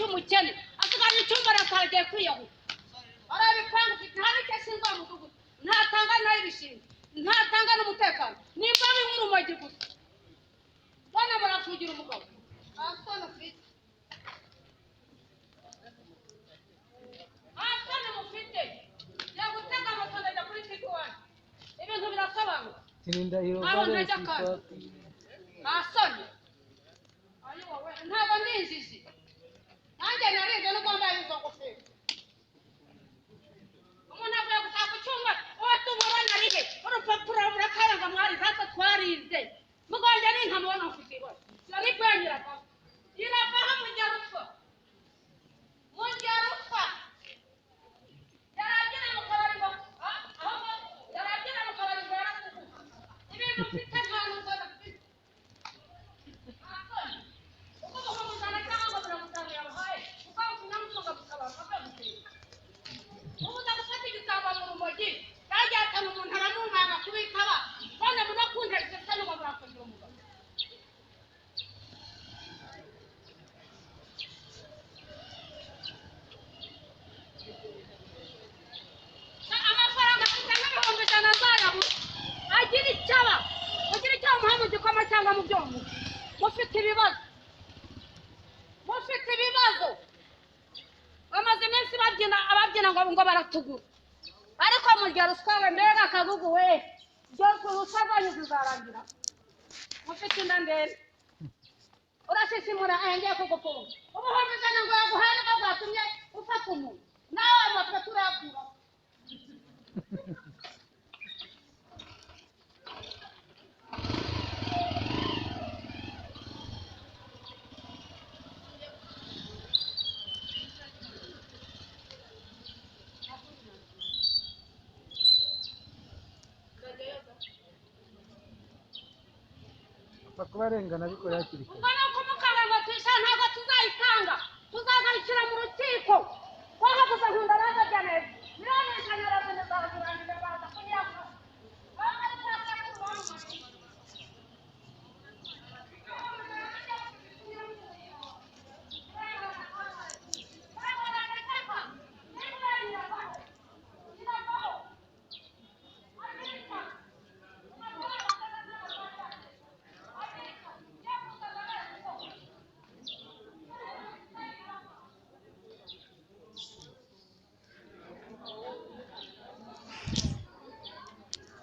cy'umukene asigaje icyumba arasagiye kwiyahu arabipanga ntabike sinza mudugudu ntatanga n'ibishinga ntatanga n'umutekano nimba binkuru umagi gusa bana barafugira umugabo asana fite asana mufite yagutega amafaranga kuri Tigwani ibintu birasobanura Tinindahiro aho ntajya kandi asana ayo wowe ntabwo ndinjiji nanjye narize no kwambaye izo ngofero umuntu avuye gushaka icyumba uwo tubona rihe urupapuro murakayanga mwari zata twarize muganje ni nkamubona ufite ibara yari kwanyiraga iravaha munyarufa yaragira mu kabari ngo aho yaragira mu kabari ngo yarakugu ibintu ufite ntantu mbona mufite ibibazo bamaze iminsi ababyina ngo baratugura ariko murya ruswa we mbega akagugu we byose urusha rwanyu zizarangira mufite inda ndende urashisimura ngiye kugufunga ubuhumbi ijana ngo yaguhaye nibwo bwatumye ufata umuntu nawe amatwi turayakura Kubarengana ariko yakiri kare